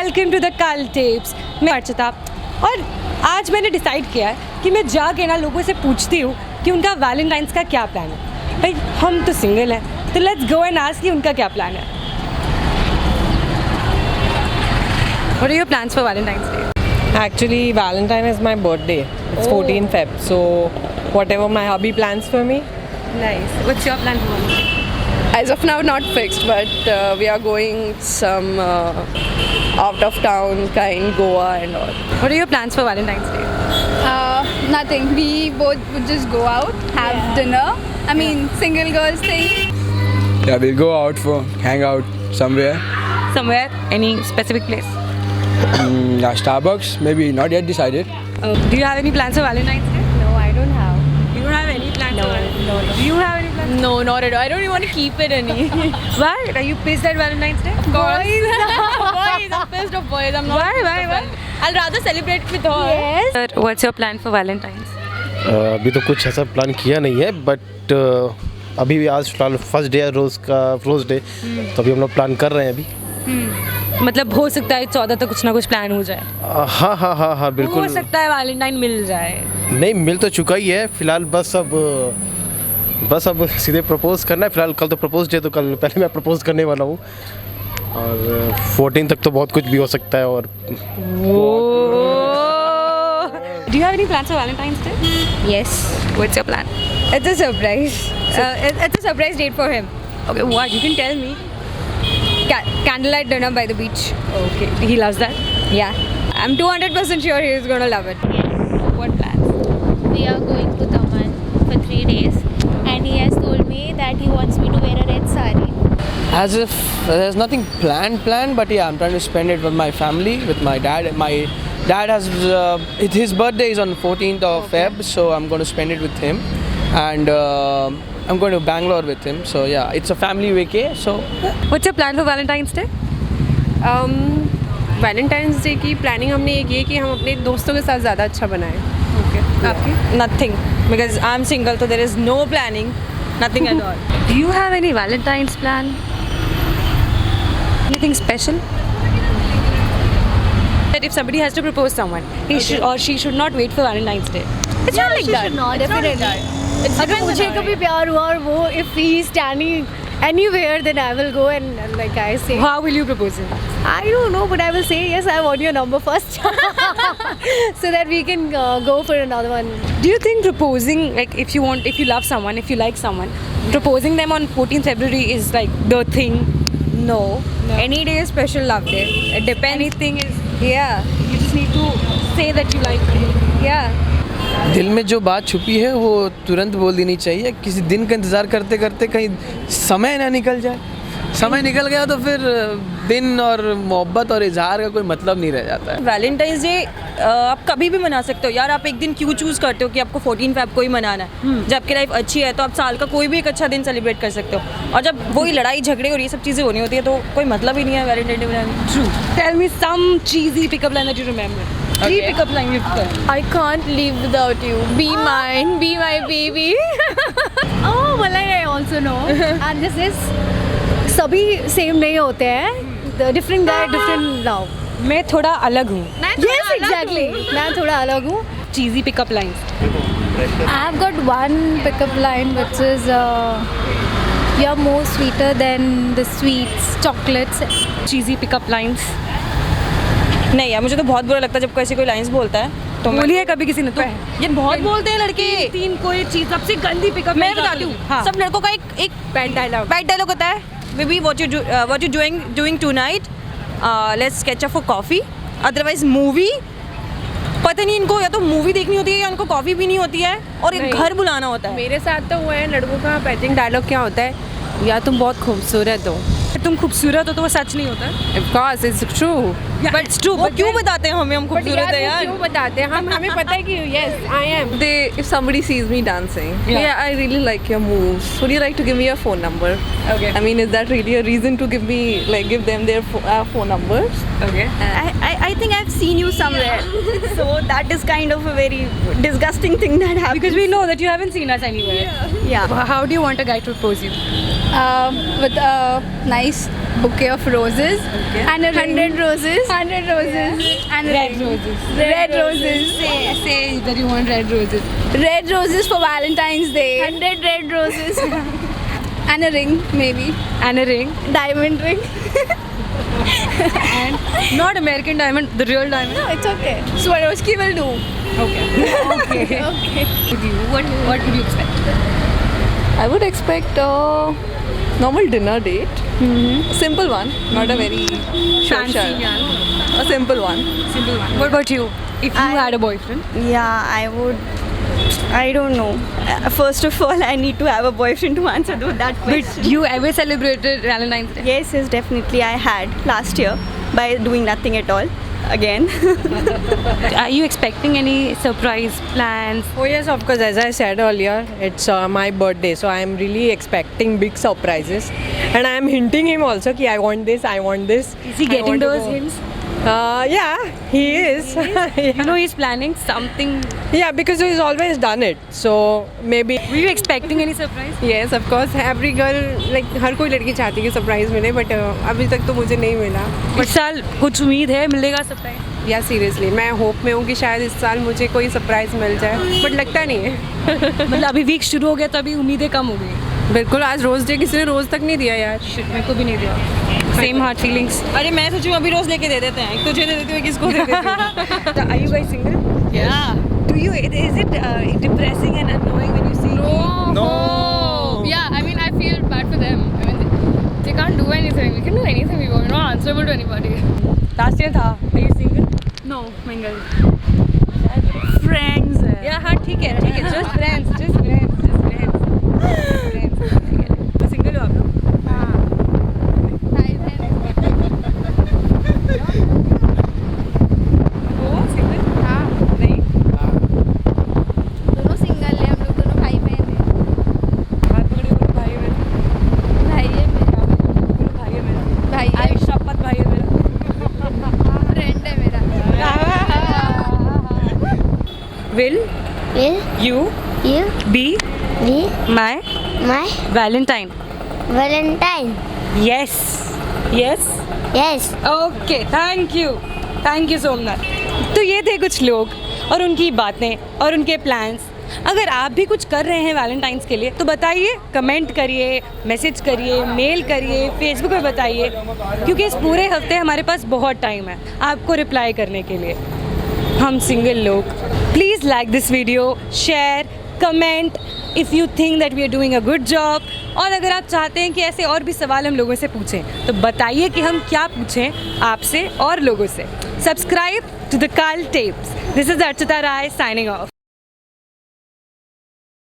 Welcome to the कल tips. मैं अर्चिता और आज मैंने डिसाइड किया है कि मैं जाके ना लोगों से पूछती हूँ कि उनका वैलेंटाइंस का क्या प्लान है। भाई हम तो सिंगल हैं तो लेट्स गो एंड आस्क कि उनका क्या प्लान है। What are your plans for Valentine's Day? Actually, Valentine is my birthday. It's 14 Feb. So, whatever my hubby plans for me. Nice. What's your plan for Valentine's Day? As of now, not fixed, but we are going some out of town kind, Goa and all. What are your plans for Valentine's Day? Nothing. We both would just go out, have dinner. I mean, single girls thing. Yeah, we'll go out for hang out somewhere. Somewhere? Any specific place? Yeah, Starbucks, maybe not yet decided. Do you have any plans for Valentine's Day? No, I don't have. You don't have any plans for Valentine's Day? No. Do you have any plans? No, not at all. I don't even want to keep it any. Why? Are you pissed at Valentine's Day? Boys. Boys. I'm pissed of boys. I'm not. Why? I'll rather celebrate with her. Yes. Sir, what's your plan for Valentine's? अभी तो कुछ ऐसा plan किया नहीं है but अभी आज फिलहाल फर्स्ट डे है रोज़ डे तो अभी हम लोग प्लान कर रहे हैं अभी। मतलब हो सकता है 14 तक कुछ ना कुछ प्लान हो जाए। हाँ बिल्कुल। हो सकता है वैलेंटाइन मिल जाए। नहीं मिल तो चुका ही है फिलहाल बस अब सीधे प्रपोज करना है। फिलहाल कल तो प्रपोज डे तो कल पहले मैं प्रपोज करने वाला हूँ और 14 तक तो बहुत कुछ भी हो सकता है। और Do you have any plans for Valentine's Day? Yes. What's your plan? It's a surprise. It's a surprise date for him. Okay, what? You can tell me. Candlelight dinner by the beach. Okay, he loves that. Yeah. I'm 200% sure he is going to love it. What plans? We are going to Daman for 3 days and he has told me that he wants me to wear a red sari. As if there's nothing planned, but yeah, I'm trying to spend it with my family, with my dad. My dad has his birthday is on 14th of Feb, so I'm going to spend it with him, and I'm going to Bangalore with him. So yeah, it's a family vacay. So What's your plan for Valentine's Day? Valentine's day की planning हमने ये की है कि हम अपने दोस्तों के साथ ज़्यादा अच्छा बनाएं। आपकी? Nothing, because I'm single, so there is no planning, nothing at all. Do you have any Valentine's plan? Anything special? That if somebody has to propose someone, he should or she should not wait for Valentine's Day. It's not like that. Definitely. अगर मुझे कभी प्यार हुआ और वो if he is standing anywhere, then I will go and like I say. How will you propose him? I don't know, but I will say yes. I want your number first, so that we can go for another one. Do you think proposing, like if you love someone, if you like someone, proposing them on 14th February is like the thing? No. Any day is special love day. It depends. Anything is, Yeah. you just need to say that you like them. Yeah. दिल में जो बात छुपी है वो तुरंत बोल देनी चाहिए। किसी दिन का इंतज़ार करते करते कहीं समय ना निकल जाए। समय निकल गया तो फिर दिन और मोहब्बत और इजहार का कोई मतलब नहीं रह जाता है। वैलेंटाइंस डे आप कभी भी मना सकते हो यार। आप एक दिन क्यों चूज़ करते हो कि आपको 14 फेब को ही मनाना है? जब आपकी लाइफ अच्छी है तो आप साल का कोई भी एक अच्छा दिन सेलिब्रेट कर सकते हो, और जब वही लड़ाई झगड़े और ये सब चीज़ें होनी होती है तो कोई मतलब ही नहीं है वैलेंटाइन डे मनाने। True. Tell me some cheesy pickup line that you remember. Three pickup line you've done. I can't live without you. Be mine. Be my baby. Oh, well, I also know. And this is सभी same नहीं होते हैं। Different गाय different love. मैं थोड़ा अलग हूँ। Yes, exactly. मैं थोड़ा अलग हूँ। Cheesy pickup lines. I've got one pickup line which is you're more sweeter than the sweets, chocolates. Cheesy pickup lines. नहीं यार, मुझे तो बहुत बुरा लगता है जब ऐसी कोई लाइंस बोलता है तो बोली है कभी किसी ने तो? ये बहुत बोलते हैं लड़के। तीन कोई चीज सबसे गंदी पिकअप मैं बताती हूँ। हाँ. सब लड़कों का एक बैड डायलॉग होता है। Baby what you doing tonight, let's catch up for coffee, otherwise movie. पता नहीं इनको या तो मूवी देखनी होती है या इनको कॉफी पीनी होती है और एक घर बुलाना होता है। मेरे साथ तो हुआ है लड़कों का पैचिंग डायलॉग क्या होता है, या तुम बहुत खूबसूरत हो। तुम खूबसूरत हो तो वो सच नहीं होता है। Of course, it's true. But true, but क्यों बताते हैं हमें हम खूबसूरत है यार? क्यों बताते हैं हमें पता है कि yes, I am. If somebody sees me dancing, yeah, I really like your moves. Would you like to give me your phone number? Okay. I mean, is that really a reason to give them their phone numbers? Okay. I think I've seen you somewhere. So that is kind of a very disgusting thing that happens. Because we know that you haven't seen us anywhere. Yeah. How do you want a guy to propose you? With a nice bouquet of roses and 100 roses. 100 roses and a Red ring. roses. Red roses. Say that you want red roses. Red roses for Valentine's Day. 100 red roses. And a ring, maybe. And a ring. Diamond ring. Not American diamond, the real diamond. No, it's okay. Swarovski will do. Okay. Okay. What would you expect? I would expect a normal dinner date. Simple one, not a very Fancy, social. yeah. A simple one. Simple one. What about you? If you had a boyfriend? Yeah, I would. I don't know. First of all, I need to have a boyfriend to answer that But question. you ever celebrated Valentine's Day? Yes, definitely I had last year by doing nothing at all. Again. Are you expecting any surprise plans? Oh yes, of course. As I said earlier, it's my birthday, so I am really expecting big surprises, and I am hinting him also कि I want this, I want this. Is he I getting want to those go. hints? Yeah, he is. You know he's planning something. Yeah, because he's always done it. So maybe. Were you expecting any surprise? Yes, of course. Every girl, like हर कोई लड़की चाहती है कि surprise मिले, but अभी तक तो मुझे नहीं मिला. इस साल कुछ उम्मीद है मिलेगा सरप्राइज? या सीरियसली मैं होप में हूँ कि शायद इस साल मुझे कोई सरप्राइज मिल जाए, बट लगता नहीं है. मतलब अभी वीक शुरू हो गया तो अभी उम्मीदें कम हो गई. बिल्कुल, आज रोज डे किसी ने रोज तक नहीं दिया यार. मेरे को भी नहीं दिया. Same heart feelings. अरे मैं सोचूं अभी रोज लेके दे देते हैं, एक तुझे दे देती हूँ, किसको दे देती हूँ. Are you guys single? Yeah. Do you? Is it depressing and annoying when you see? No. Yeah, I mean, I feel bad for them. I mean, they can't do anything. We can do anything we want. We're not answerable to anybody. Last year था. Are you single? No, mingle. Friends. Yeah, हाँ ठीक है. Just friends. Just friends. Just friends. तो single हो आप लोग? हो single? हाँ. नहीं. दोनों सिंगल है, हम लोग दोनों भाई बहन हैं. हाथ पकड़े बोलो भाई है मेरा. भाई है मेरा. बोलो भाई है मेरा. भाई है. आई शपथ भाई है मेरा. फ्रेंड है मेरा. Will you be my Valentine? Yes. Yes. Okay, thank you so much. तो ये थे कुछ लोग और उनकी बातें और उनके प्लान्स. अगर आप भी कुछ कर रहे हैं वैलेंटाइंस के लिए तो बताइए, कमेंट करिए, मैसेज करिए, मेल करिए, फेसबुक पे बताइए, क्योंकि इस पूरे हफ्ते हमारे पास बहुत टाइम है आपको रिप्लाई करने के लिए. हम सिंगल लोग. Please like this video, share, comment if you think that we are doing a good job. और अगर आप चाहते हैं कि ऐसे और भी सवाल हम लोगों से पूछें तो बताइए कि हम क्या पूछें आपसे और लोगों से. सब्सक्राइब टू द कल टेप्स. This is Archita Rai signing of.